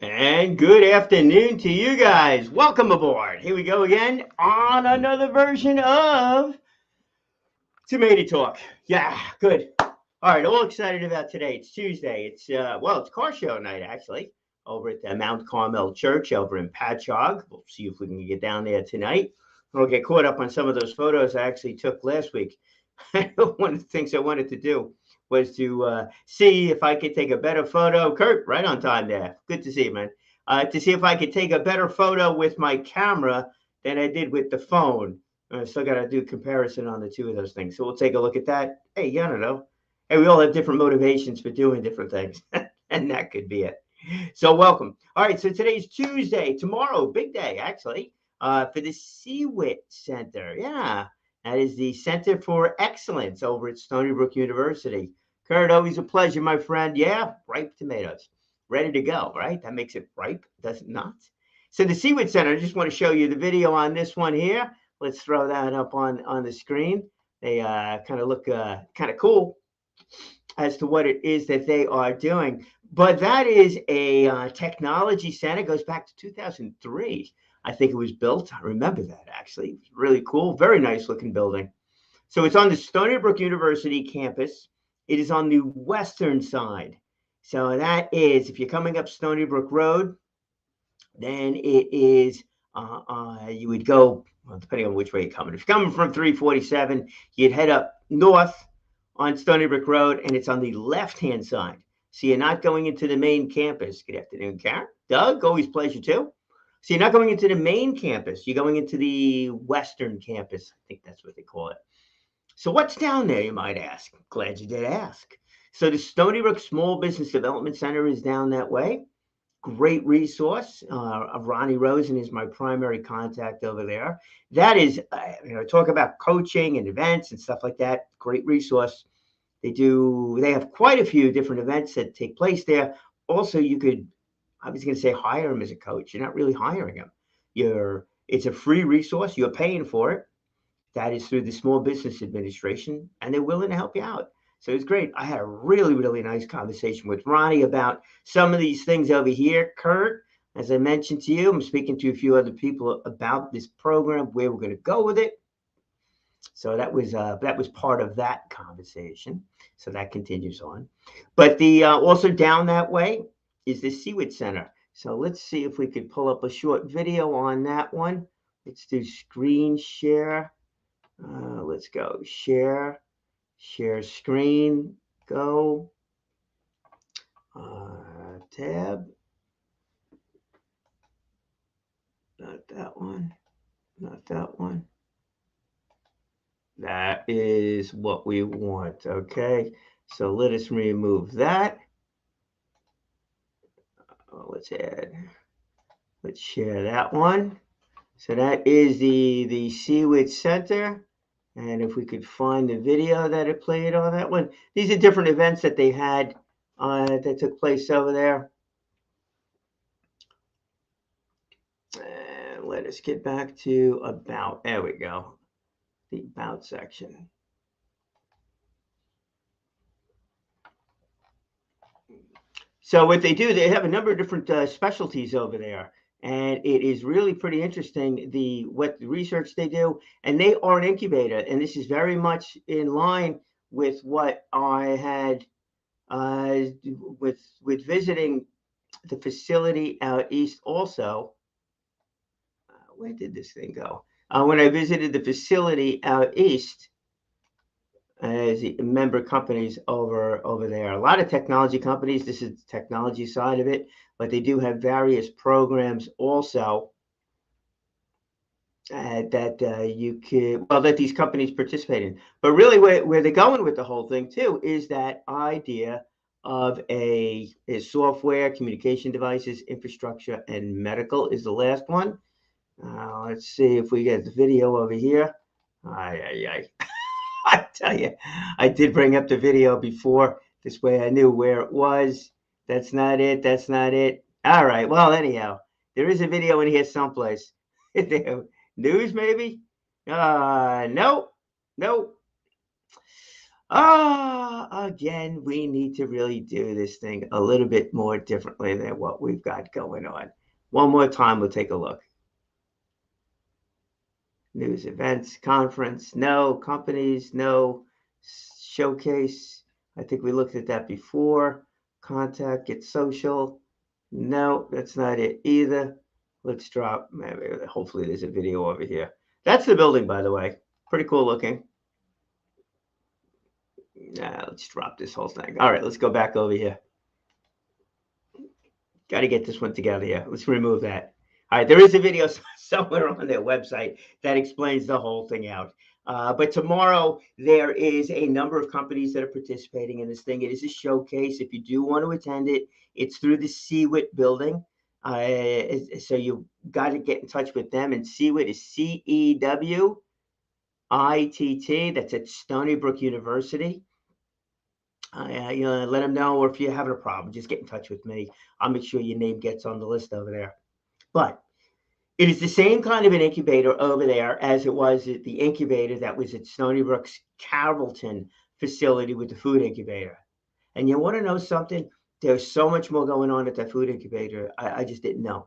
And good afternoon to you guys. Welcome aboard. Here we go again on another version of Tomato Talk. Yeah, good. All right, all excited about today. It's Tuesday. It's car show night actually over at the Mount Carmel Church over in Patchogue. We'll see if we can get down there tonight. We'll get caught up on some of those photos I actually took last week. One of the things I wanted to do was to see if I could take a better photo. Kurt, right on time there. Good to see you, man. To see if I could take a better photo with my camera than I did with the phone. I still got to do comparison on the two of those things. So we'll take a look at that. Hey, I don't know. Hey, we all have different motivations for doing different things, and that could be it. So welcome. All right, so today's Tuesday. Tomorrow, big day actually, for the CWIT Center. Yeah, that is the Center for Excellence over at Stony Brook University. Kurt, always a pleasure, my friend. Yeah, ripe tomatoes, ready to go, right? That makes it ripe, does it not? So the CWIT Center, I just want to show you the video on this one here. Let's throw that up on the screen. They kind of look kind of cool as to what it is that they are doing. But that is a technology center. It goes back to 2003. I think it was built. I remember that actually. It was really cool. Very nice looking building. So it's on the Stony Brook University campus. It is on the western side. So that is, if you're coming up Stony Brook Road, then it is, you would go, well, depending on which way you're coming. If you're coming from 347, you'd head up north on Stony Brook Road, and it's on the left-hand side. So you're not going into the main campus. Good afternoon, Karen. Doug, always pleasure too. So you're not going into the main campus. You're going into the western campus. I think that's what they call it. So what's down there, you might ask? Glad you did ask. So the Stony Brook Small Business Development Center is down that way. Great resource. Ronnie Rosen is my primary contact over there. That is, talk about coaching and events and stuff like that. Great resource. They have quite a few different events that take place there. Also, I was going to say hire them as a coach. You're not really hiring them. It's a free resource. You're paying for it. That is through the Small Business Administration, and they're willing to help you out. So it's great. I had a really, really nice conversation with Ronnie about some of these things over here. Kurt, as I mentioned to you, I'm speaking to a few other people about this program, where we're going to go with it. So that was part of that conversation. So that continues on. But the also down that way is the CWIT Center. So let's see if we could pull up a short video on that one. Let's do screen share. Let's go share screen, go, tab, not that one, not that one. That is what we want. Okay, so let us remove that. Let's share that one. So that is the CWIT Center. And if we could find the video that it played on that one. These are different events that they had that took place over there. And let us get back to about. There we go. The about section. So what they do, they have a number of different specialties over there. And it is really pretty interesting what the research they do, and they are an incubator, and this is very much in line with what I had with visiting the facility out east. Also, where did this thing go? When I visited the facility out east, as member companies over there. A lot of technology companies. This is the technology side of it, but they do have various programs also that these companies participate in. But really, where they're going with the whole thing too is that idea of is software, communication devices, infrastructure, and medical is the last one. Let's see if we get the video over here. I tell you, I did bring up the video before. This way I knew where it was. That's not it. That's not it. All right. Well, anyhow, there is a video in here someplace. News, maybe? Nope. Nope. Again, we need to really do this thing a little bit more differently than what we've got going on. One more time, we'll take a look. News, events, conference, no. Companies, no. Showcase, I think we looked at that before. Contact, get social, no, that's not it either. Let's drop, maybe, hopefully there's a video over here. That's the building, by the way. Pretty cool looking. Let's drop this whole thing. All right, let's go back over here. Got to get this one together here. Let's remove that. All right, there is a video somewhere on their website that explains the whole thing out. But tomorrow, there is a number of companies that are participating in this thing. It is a showcase. If you do want to attend it, it's through the CWIT building. So you got to get in touch with them. And CWIT is CEWITT. That's at Stony Brook University. Let them know, or if you're having a problem, just get in touch with me. I'll make sure your name gets on the list over there. But it is the same kind of an incubator over there as it was at the incubator that was at Stony Brook's Carrollton facility with the food incubator. And you want to know something? There's so much more going on at that food incubator. I just didn't know.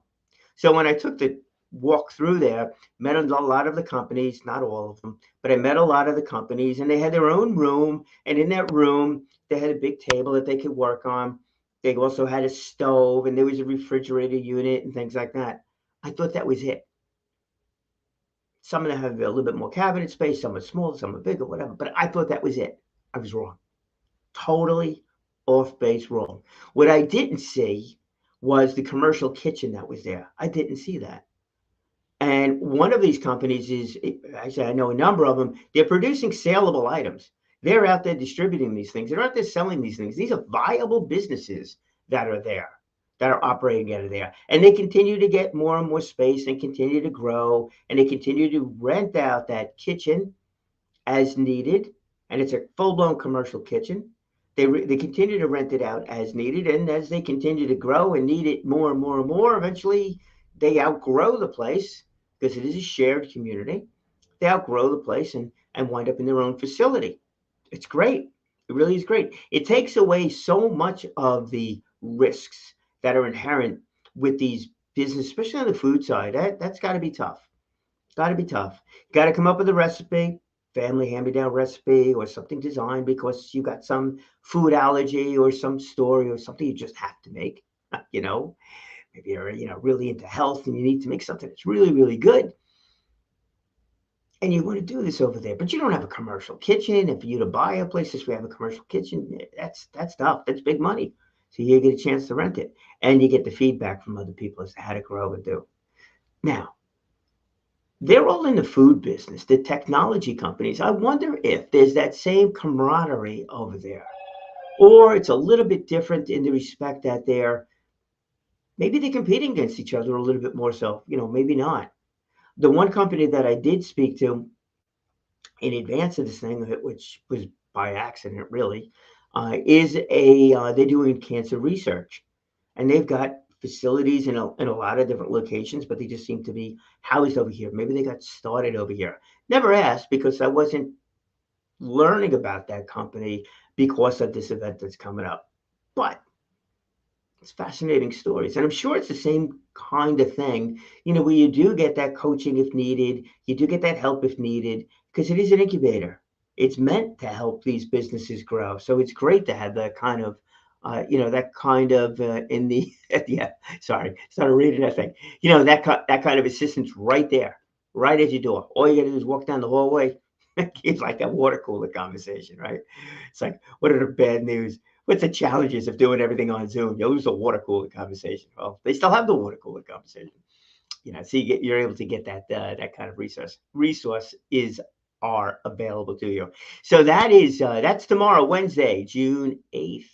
So when I took the walk through there, met a lot of the companies, not all of them, but I met a lot of the companies, and they had their own room. And in that room, they had a big table that they could work on. They also had a stove, and there was a refrigerator unit and things like that. I thought that was it. Some of them have a little bit more cabinet space, some are smaller, some are bigger, whatever. But I thought that was it. I was wrong. Totally off base wrong. What I didn't see was the commercial kitchen that was there. I didn't see that. And one of these companies is, actually, I know a number of them, they're producing saleable items. They're out there distributing these things. They're out there selling these things. These are viable businesses that are there, that are operating out of there. And they continue to get more and more space and continue to grow. And they continue to rent out that kitchen as needed. And it's a full-blown commercial kitchen. They continue to rent it out as needed. And as they continue to grow and need it more and more and more, eventually they outgrow the place, because it is a shared community. They outgrow the place and wind up in their own facility. It's great. It really is great. It takes away so much of the risks that are inherent with these businesses, especially on the food side. That's got to be tough. Got to be tough. Got to come up with a recipe, family hand-me-down recipe, or something designed because you got some food allergy or some story or something you just have to make, you know. Maybe you're really into health and you need to make something that's really, really good. And you want to do this over there, but you don't have a commercial kitchen. And for you to buy a place we have a commercial kitchen, that's tough. That's big money. So you get a chance to rent it. And you get the feedback from other people as to how to grow and do. Now, they're all in the food business, the technology companies. I wonder if there's that same camaraderie over there. Or it's a little bit different in the respect that maybe they're competing against each other a little bit more so, maybe not. The one company that I did speak to in advance of this thing, which was by accident really, they're doing cancer research. And they've got facilities in a lot of different locations, but they just seem to be housed over here. Maybe they got started over here. Never asked because I wasn't learning about that company because of this event that's coming up. But it's fascinating stories. And I'm sure it's the same kind of thing, where you do get that coaching if needed. You do get that help if needed, because it is an incubator. It's meant to help these businesses grow. So it's great to have that kind of, in the, yeah, sorry, started reading that thing. That kind of assistance right there, right at your door. All you got to do is walk down the hallway. It's like that water cooler conversation, right? It's like, what are the bad news? What's the challenges of doing everything on Zoom? You lose the water cooler conversation. Well, they still have the water cooler conversation. So you're able to get that kind of resource. Resources are available to you. So that's tomorrow, Wednesday, June 8th.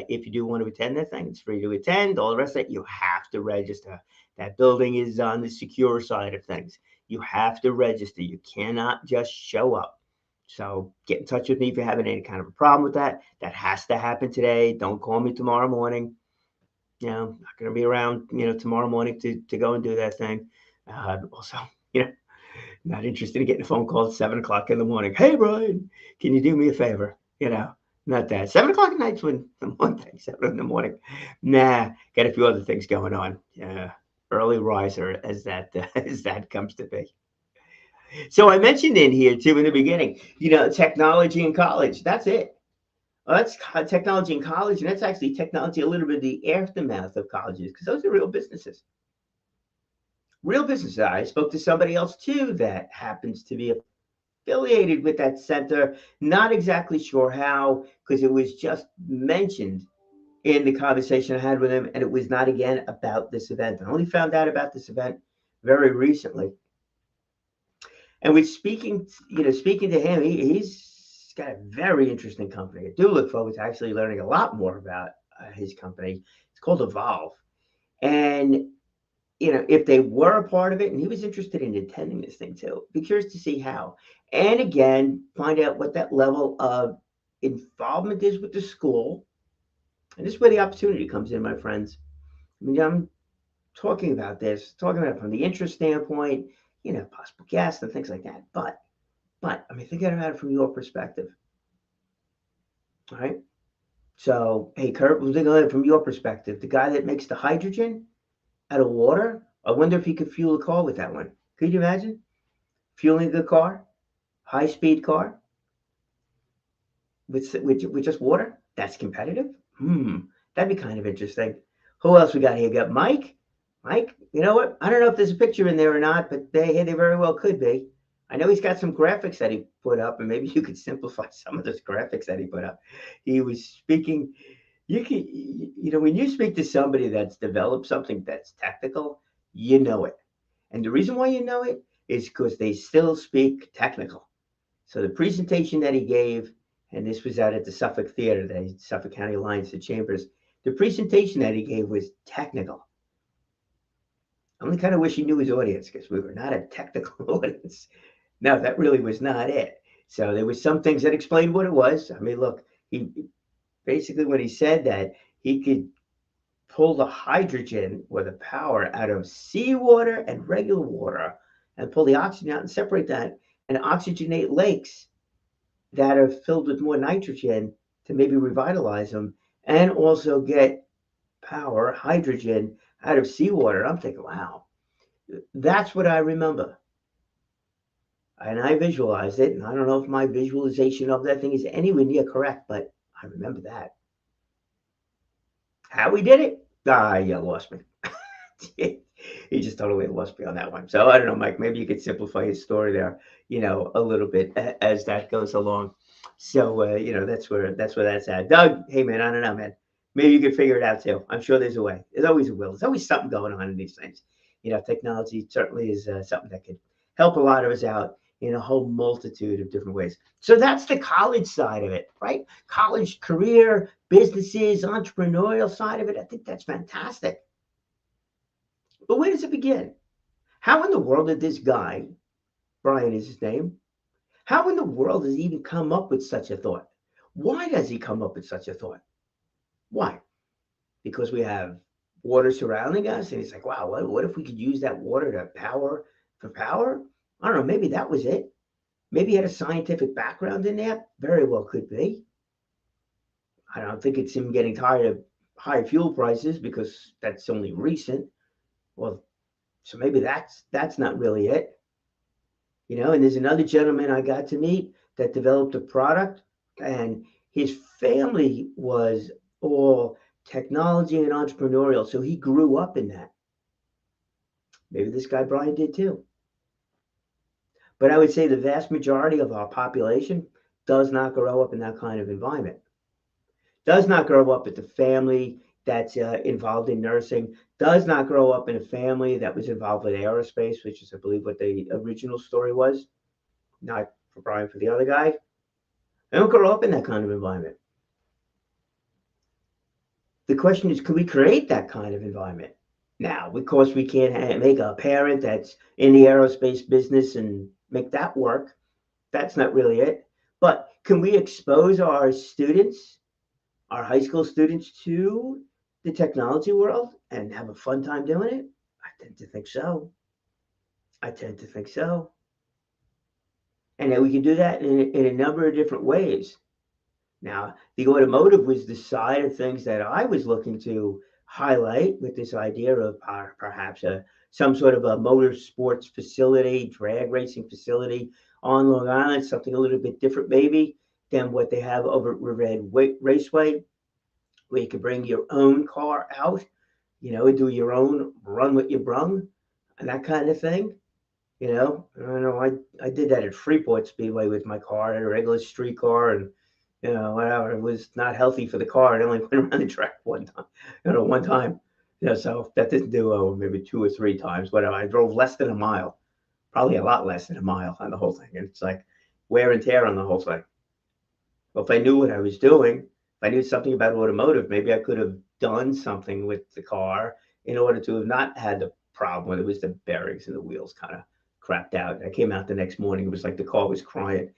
If you do want to attend that thing, it's free to attend. All the rest of it, you have to register. That building is on the secure side of things. You have to register. You cannot just show up. So get in touch with me if you're having any kind of a problem with that. That has to happen today. Don't call me tomorrow morning. I'm not going to be around, tomorrow morning to go and do that thing. Also, not interested in getting a phone call at 7 o'clock in the morning. Hey, Brian, can you do me a favor? You know, not that. 7 o'clock at night's when the one thing, 7 in the morning. Nah, got a few other things going on. Yeah, early riser as that as that comes to be. So I mentioned in here too in the beginning, technology in college. That's it. Well, that's technology in college, and that's actually technology a little bit of the aftermath of colleges because those are real businesses. Real businesses. I spoke to somebody else too that happens to be affiliated with that center. Not exactly sure how, because it was just mentioned in the conversation I had with him, and it was not again about this event. I only found out about this event very recently. And with speaking to him, he's got a very interesting company. I do look forward to actually learning a lot more about his company. It's called Evolve. And if they were a part of it, and he was interested in attending this thing too, be curious to see how. And again, find out what that level of involvement is with the school. And this is where the opportunity comes in, my friends. I mean, I'm talking about it from the interest standpoint, possible guests and things like that. But I mean, think about it from your perspective. All right. So, hey, Kurt, we'll think about it from your perspective. The guy that makes the hydrogen out of water, I wonder if he could fuel a car with that one. Could you imagine fueling a car, high speed car, with just water? That's competitive. That'd be kind of interesting. Who else we got here? We got Mike. Mike, you know what? I don't know if there's a picture in there or not, but they very well could be. I know he's got some graphics that he put up, and maybe you could simplify some of those graphics that he put up. He was speaking. When you speak to somebody that's developed something that's technical, you know it. And the reason why you know it is because they still speak technical. So the presentation that he gave, and this was out at the Suffolk Theater, the Suffolk County Alliance of Chambers, the presentation that he gave was technical. I only kind of wish he knew his audience because we were not a technical audience. No, that really was not it. So there was some things that explained what it was. I mean, look, he basically when he said that he could pull the hydrogen or the power out of seawater and regular water and pull the oxygen out and separate that and oxygenate lakes that are filled with more nitrogen to maybe revitalize them and also get power, hydrogen out of seawater. I'm thinking, wow, that's what I remember. And I visualized it. And I don't know if my visualization of that thing is anywhere near correct, but I remember that. How we did it? You lost me. He just totally lost me on that one. So I don't know, Mike. Maybe you could simplify his story there, a little bit as that goes along. So that's where that's at. Doug, hey man, I don't know, man. Maybe you could figure it out too. I'm sure there's a way. There's always a will. There's always something going on in these things. Technology certainly is something that could help a lot of us out in a whole multitude of different ways. So that's the college side of it, right? College career, businesses, entrepreneurial side of it. I think that's fantastic. But where does it begin? How in the world did this guy, Brian is his name, how in the world does he even come up with such a thought? Why does he come up with such a thought? Why? Because we have water surrounding us, and he's like, wow, what if we could use that water to power for power? I don't know, maybe that was it. Maybe he had a scientific background in that. Very well could be. I don't think it's him getting tired of high fuel prices because that's only recent. Well, so maybe that's not really it. And there's another gentleman I got to meet that developed a product, and his family was all technology and entrepreneurial. So he grew up in that. Maybe this guy Brian did too. But I would say the vast majority of our population does not grow up in that kind of environment. Does not grow up with the family that's involved in nursing, does not grow up in a family that was involved with aerospace, which is, I believe, what the original story was. Not for Brian, for the other guy. They don't grow up in that kind of environment. The question is, can we create that kind of environment? Now, of course, we can't make a parent that's in the aerospace business and make that work. That's not really it. But can we expose our students, our high school students, to the technology world and have a fun time doing it? I tend to think so. And that we can do that in a number of different ways. Now, the automotive was the side of things that I was looking to highlight with this idea of perhaps some sort of a motorsports facility, drag racing facility on Long Island, something a little bit different maybe than what they have over at Riverhead Raceway, where you can bring your own car out, and do your own run what you brung and that kind of thing. I don't know. I did that at Freeport Speedway with my car, a regular street car, and whatever. It was not healthy for the car. It only went around the track one time, one time. So that didn't do maybe 2 or 3 times. Whatever. I drove less than a mile, probably a lot less than a mile on the whole thing. And it's like wear and tear on the whole thing. Well, if I knew what I was doing, if I knew something about automotive, maybe I could have done something with the car in order to have not had the problem when it was the bearings and the wheels kind of crapped out. I came out the next morning. It was like the car was crying.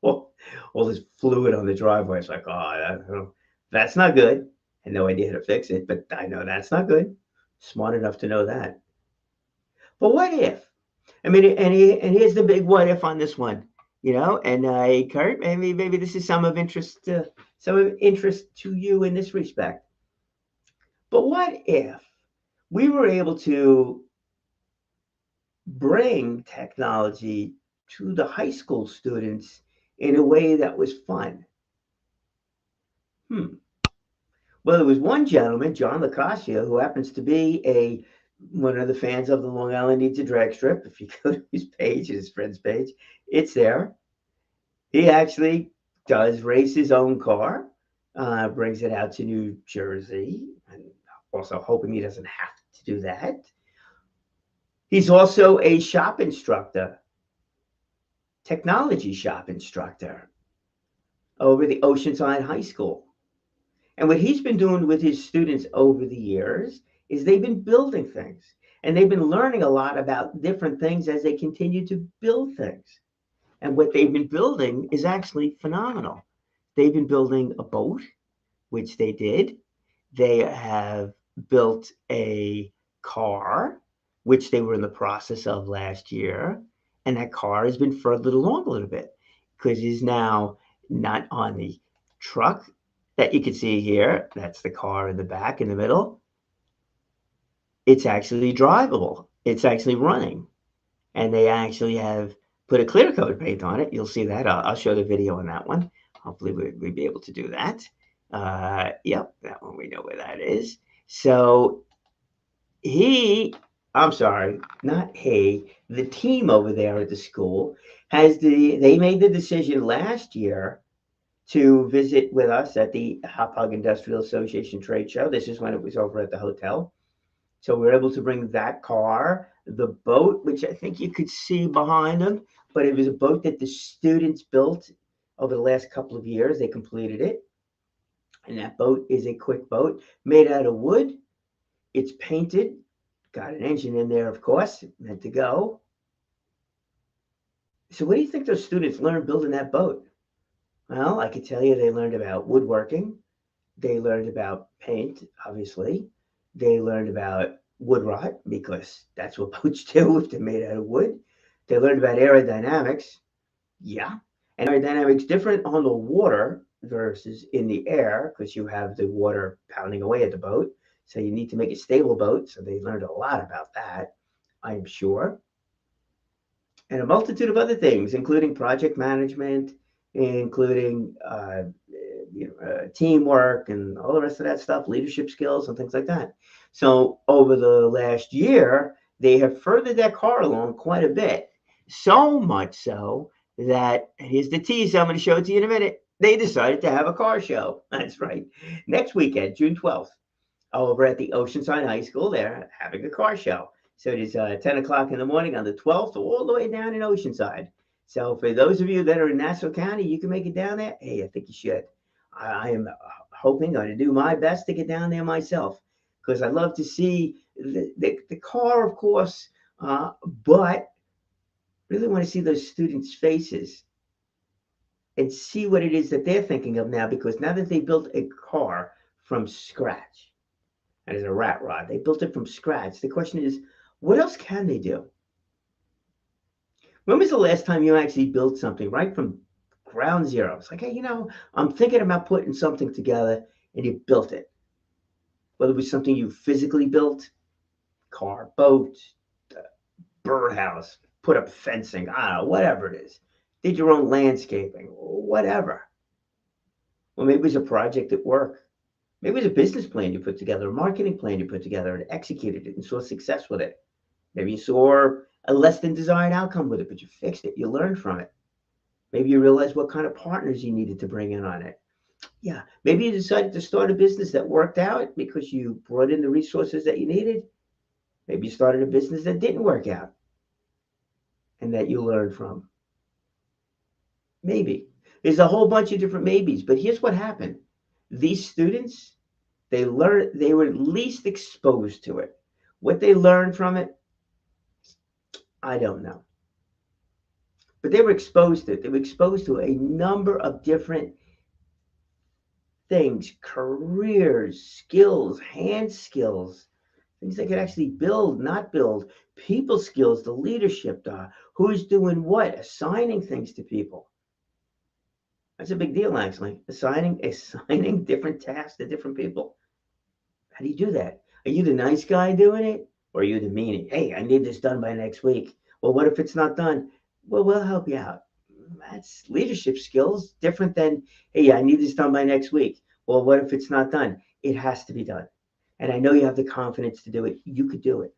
all, all this fluid on the driveway. It's like, oh, that's not good. I had no idea how to fix it, but I know that's not good. Smart enough to know that. But what if? I mean, and here's the big what if on this one. And Kurt, maybe this is some of interest to you in this respect. But what if we were able to bring technology to the high school students in a way that was fun? Well, there was one gentleman, John Lacasio, who happens to be one of the fans of the Long Island Needs a Drag Strip. If you go to his page, his friend's page, it's there. He actually does race his own car, brings it out to New Jersey, and also hoping he doesn't have to do that. He's also a shop instructor, technology shop instructor over the Oceanside High School. And what he's been doing with his students over the years is they've been building things, and they've been learning a lot about different things as they continue to build things. And what they've been building is actually phenomenal. They've been building a boat, which they did. They have built a car, which they were in the process of last year. And that car has been furthered along a little bit because it is now not on the truck that you can see here. That's the car in the back in the middle. It's actually drivable. It's actually running. And they actually have put a clear coat paint on it. You'll see that. I'll show the video on that one. Hopefully we'll be able to do that. Yep, that one we know where that is. So I'm sorry, not he, the team over there at the school they made the decision last year to visit with us at the Hauppauge Industrial Association trade show. This is when it was over at the hotel. So we were able to bring that car, the boat, which I think you could see behind them, but it was a boat that the students built over the last couple of years. They completed it. And that boat is a quick boat made out of wood. It's painted, got an engine in there, of course, meant to go. So what do you think those students learned building that boat? Well, I could tell you they learned about woodworking. They learned about paint, obviously. They learned about wood rot because that's what boats do if they're made out of wood. They learned about aerodynamics. Yeah. And aerodynamics different on the water versus in the air because you have the water pounding away at the boat. So you need to make a stable boat. So they learned a lot about that, I'm sure. And a multitude of other things, including project management, including teamwork and all the rest of that stuff, leadership skills and things like that. So over the last year, they have furthered that car along quite a bit. So much so that, here's the teaser, I'm going to show it to you in a minute. They decided to have a car show. That's right. Next weekend, June 12th, over at the Oceanside High School, they're having a car show. So it is 10 o'clock in the morning on the 12th, all the way down in Oceanside. So for those of you that are in Nassau County, you can make it down there. Hey, I think you should. I am hoping to do my best to get down there myself because I love to see the car, of course, but really want to see those students' faces and see what it is that they're thinking of now, because now that they built a car from scratch, and as a rat rod, they built it from scratch. The question is, what else can they do? When was the last time you actually built something right from ground zero. It's like, hey, I'm thinking about putting something together, and you built it. Whether it was something you physically built, car, boat, birdhouse, put up fencing, I don't know, whatever it is. Did your own landscaping, whatever. Well, maybe it was a project at work. Maybe it was a business plan you put together, a marketing plan you put together and executed it and saw success with it. Maybe you saw a less than desired outcome with it, but you fixed it. You learned from it. Maybe you realized what kind of partners you needed to bring in on it. Yeah. Maybe you decided to start a business that worked out because you brought in the resources that you needed. Maybe you started a business that didn't work out and that you learned from. Maybe. There's a whole bunch of different maybes, but here's what happened. These students, they were least exposed to it. What they learned from it, I don't know. But they were exposed to it. They were exposed to a number of different things, careers, skills, hand skills, things they could actually build, not build, people skills, the leadership, who's doing what, assigning things to people. That's a big deal, actually. Assigning different tasks to different people. How do you do that? Are you the nice guy doing it? Or are you the meanie? Hey, I need this done by next week. Well, what if it's not done? Well, we'll help you out. That's leadership skills, different than, hey, I need this done by next week. Well, what if it's not done? It has to be done. And I know you have the confidence to do it. You could do it.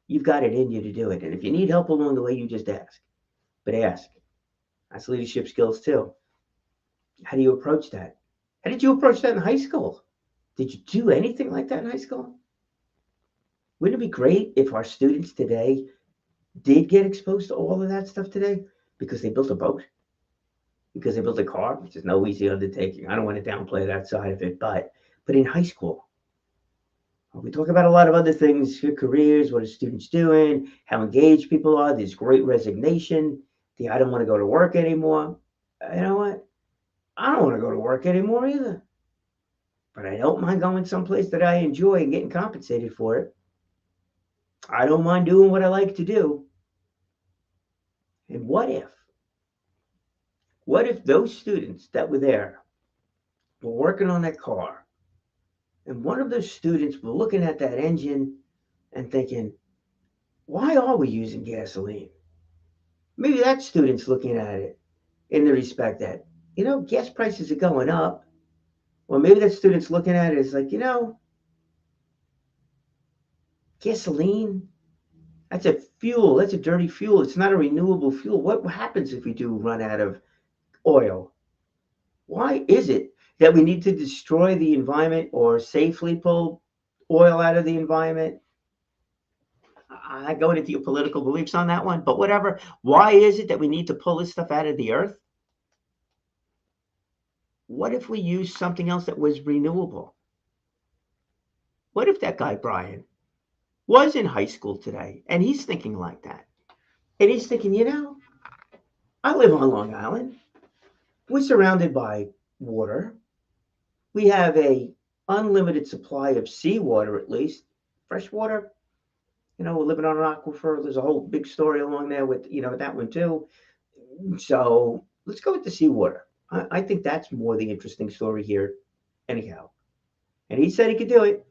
You've got it in you to do it. And if you need help along the way, you just ask. But ask. That's leadership skills too. How do you approach that? How did you approach that in high school? Did you do anything like that in high school? Wouldn't it be great if our students today did get exposed to all of that stuff today because they built a boat, because they built a car, which is no easy undertaking. I don't want to downplay that side of it, but in high school, we talk about a lot of other things, your careers, what are students doing, how engaged people are, there's great resignation, I don't want to go to work anymore. You know what? I don't want to go to work anymore either. But I don't mind going someplace that I enjoy and getting compensated for it. I don't mind doing what I like to do. And what if those students that were there were working on that car, and one of those students were looking at that engine and thinking, why are we using gasoline? Maybe that student's looking at it in the respect that, gas prices are going up. Or maybe that student's looking at it as like, gasoline, that's a fuel. That's a dirty fuel. It's not a renewable fuel. What happens if we do run out of oil? Why is it that we need to destroy the environment or safely pull oil out of the environment? I go into your political beliefs on that one, but whatever. Why is it that we need to pull this stuff out of the earth? What if we use something else that was renewable? What if that guy, Brian, was in high school today and he's thinking like that? And he's thinking, I live on Long Island. We're surrounded by water. We have a unlimited supply of seawater, at least. Fresh water, we're living on an aquifer. There's a whole big story along there with, that one too. So let's go with the seawater. I think that's more the interesting story here anyhow. And he said he could do it.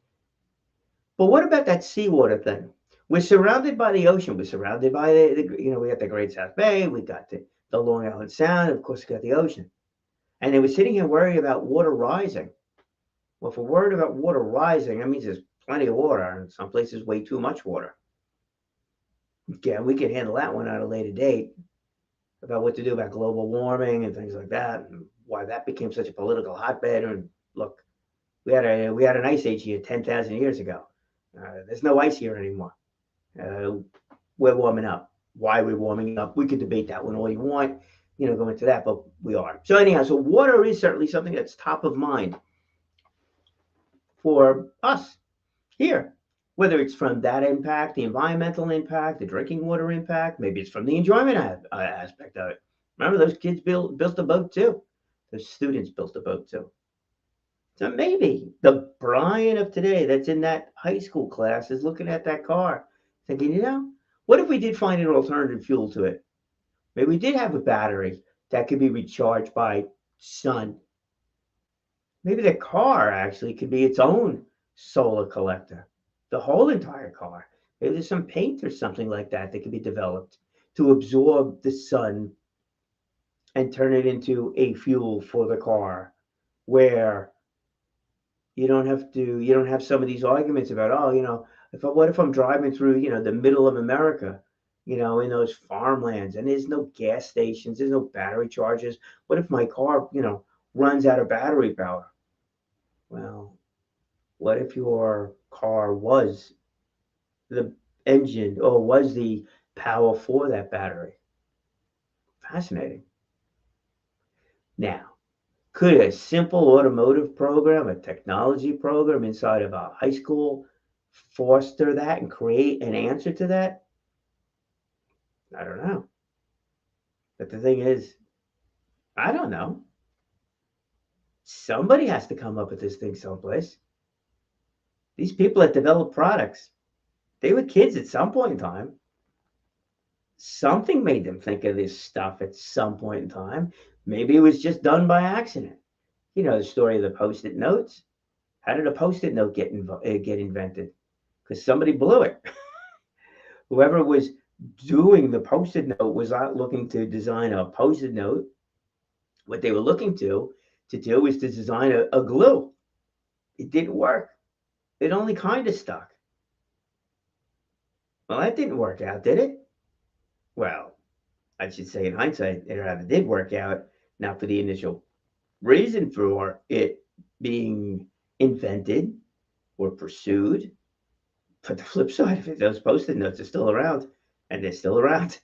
But what about that seawater thing? We're surrounded by the ocean. We're surrounded by we got the Great South Bay. We got the Long Island Sound. Of course, we got the ocean. And they were sitting here worrying about water rising. Well, if we're worried about water rising, that means there's plenty of water, and some places way too much water. Yeah, we can handle that one at a later date about what to do about global warming and things like that, and why that became such a political hotbed. And look, we had an ice age here 10,000 years ago. There's no ice here anymore. We're warming up. Why we're warming up, we could debate that one all you want, go into that, but we are. So anyhow, so water is certainly something that's top of mind for us here, whether it's from that impact, the environmental impact, the drinking water impact, maybe it's from the enjoyment aspect of it. Remember, those kids built a boat too. Those students built a boat too. So maybe the Brian of today that's in that high school class is looking at that car thinking, what if we did find an alternative fuel to it? Maybe we did have a battery that could be recharged by sun. Maybe the car actually could be its own solar collector, the whole entire car. Maybe there's some paint or something like that that could be developed to absorb the sun and turn it into a fuel for the car where you don't have some of these arguments about, oh, what if I'm driving through, the middle of America, in those farmlands and there's no gas stations, there's no battery chargers. What if my car, runs out of battery power? Well, what if your car was the engine or was the power for that battery? Fascinating. Now, could a simple automotive program, a technology program inside of a high school foster that and create an answer to that? I don't know. But the thing is, I don't know. Somebody has to come up with this thing someplace. These people that develop products, they were kids at some point in time. Something made them think of this stuff at some point in time. Maybe it was just done by accident. You know the story of the Post-it notes. How did a Post-it note get invented? Because somebody blew it. Whoever was doing the Post-it note was not looking to design a Post-it note. What they were looking to do was to design a glue. It didn't work. It only kind of stuck. Well, that didn't work out, did it? Well, I should say in hindsight, it rather did work out. Not for the initial reason for it being invented or pursued. But the flip side of it, those Post-it notes are still around, and they're still around.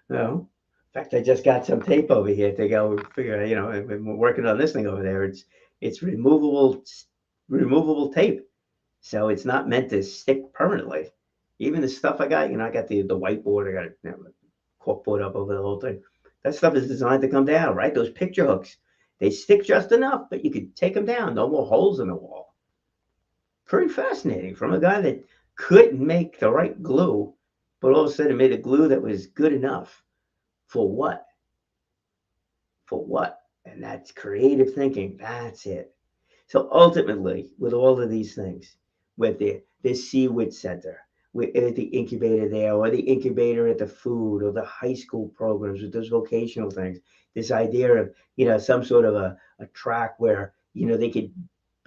In fact, I just got some tape over here to go figure. We're working on this thing over there. It's removable tape, so it's not meant to stick permanently. Even the stuff I got, I got the whiteboard. I got a corkboard up over the whole thing. That stuff is designed to come down, right? Those picture hooks, they stick just enough, but you could take them down. No more holes in the wall. Pretty fascinating from a guy that couldn't make the right glue, but all of a sudden made a glue that was good enough. For what? For what? And that's creative thinking. That's it. So ultimately, with all of these things, with the Seawit Center, with the incubator there, or the incubator at the food, or the high school programs with those vocational things, this idea of, some sort of a track where, they could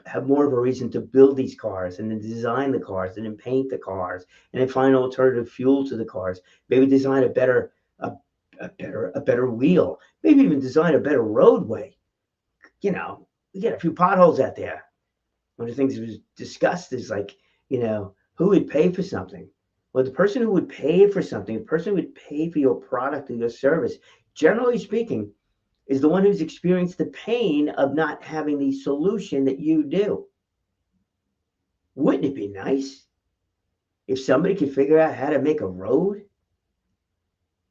have more of a reason to build these cars and then design the cars and then paint the cars and then find alternative fuel to the cars. Maybe design a better wheel. Maybe even design a better roadway. We get a few potholes out there. One of the things that was discussed is like, who would pay for something? Well, the person who would pay for something, the person who would pay for your product or your service, generally speaking, is the one who's experienced the pain of not having the solution that you do. Wouldn't it be nice if somebody could figure out how to make a road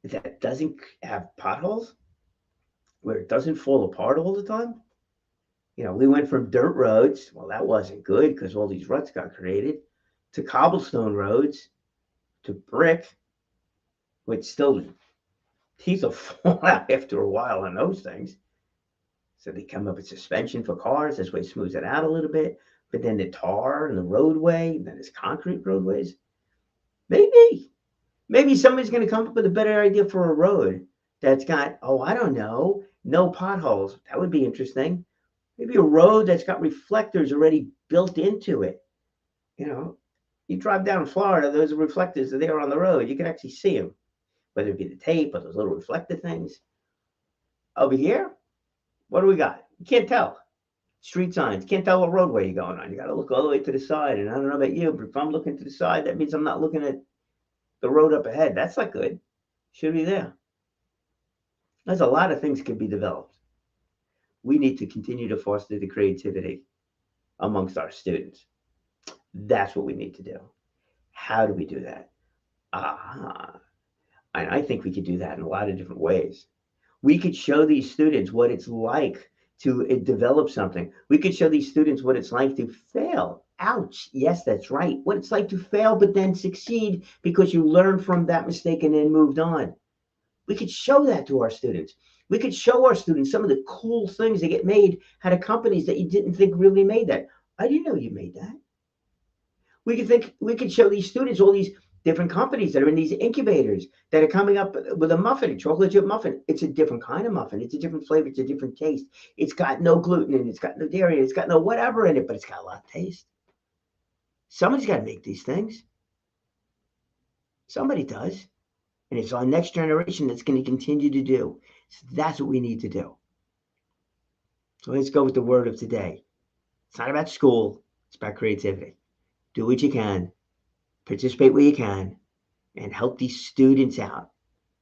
that doesn't have potholes, where it doesn't fall apart all the time? We went from dirt roads, well, that wasn't good because all these ruts got created, to cobblestone roads, to brick, which still teeth will fall out after a while on those things. So they come up with suspension for cars. This way smooths it out a little bit. But then the tar and the roadway, and then there's concrete roadways. Maybe somebody's going to come up with a better idea for a road that's got, I don't know, no potholes. That would be interesting. Maybe a road that's got reflectors already built into it. You drive down Florida, those reflectors are there on the road. You can actually see them, whether it be the tape or those little reflector things. Over here, what do we got? You can't tell. Street signs. Can't tell what roadway you're going on. You got to look all the way to the side. And I don't know about you, but if I'm looking to the side, that means I'm not looking at the road up ahead. That's not good. Should be there. There's a lot of things can be developed. We need to continue to foster the creativity amongst our students. That's what we need to do. How do we do that? And I think we could do that in a lot of different ways. We could show these students what it's like to develop something. We could show these students what it's like to fail. Ouch. Yes, that's right. What it's like to fail, but then succeed because you learned from that mistake and then moved on. We could show that to our students. We could show our students some of the cool things that get made out of companies that you didn't think really made that. I didn't know you made that. We could show these students all these different companies that are in these incubators that are coming up with a muffin, a chocolate chip muffin. It's a different kind of muffin. It's a different flavor. It's a different taste. It's got no gluten in it. It's got no dairy in it. It's got no whatever in it, but it's got a lot of taste. Somebody's got to make these things. Somebody does. And it's our next generation that's going to continue to do. So that's what we need to do. So let's go with the word of today. It's not about school. It's about creativity. Do what you can. Participate where you can. And help these students out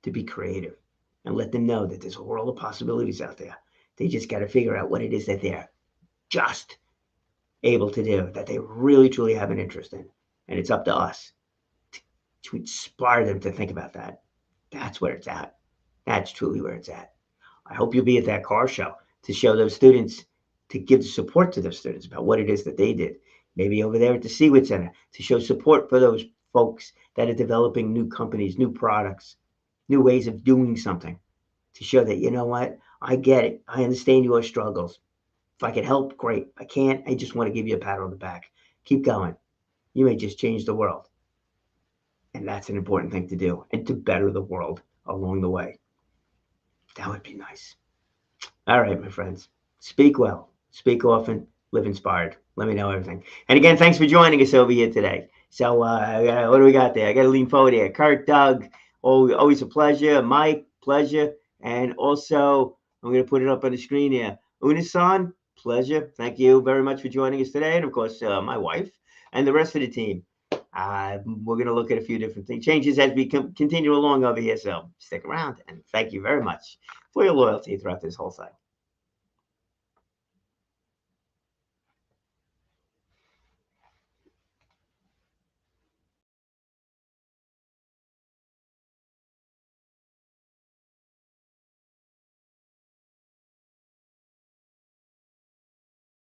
to be creative. And let them know that there's a world of possibilities out there. They just got to figure out what it is that they're just able to do, that they really, truly have an interest in. And it's up to us to inspire them to think about that. That's where it's at. That's truly where it's at. I hope you'll be at that car show to show those students, to give support to those students about what it is that they did. Maybe over there at the Seawood Center to show support for those folks that are developing new companies, new products, new ways of doing something, to show that, you know what, I get it. I understand your struggles. If I can help, great. If I can't, I just want to give you a pat on the back. Keep going. You may just change the world. And that's an important thing to do, and to better the world along the way. That would be nice. All right, my friends. Speak well, speak often, live inspired. Let me know everything. And again, thanks for joining us over here today. So what do we got there? I got to lean forward here. Kurt, Doug, always a pleasure. Mike, pleasure. And also, I'm going to put it up on the screen here. Unasan, pleasure. Thank you very much for joining us today. And of course, my wife and the rest of the team. We're going to look at a few different things, changes as we continue along over here. So stick around, and thank you very much for your loyalty throughout this whole thing.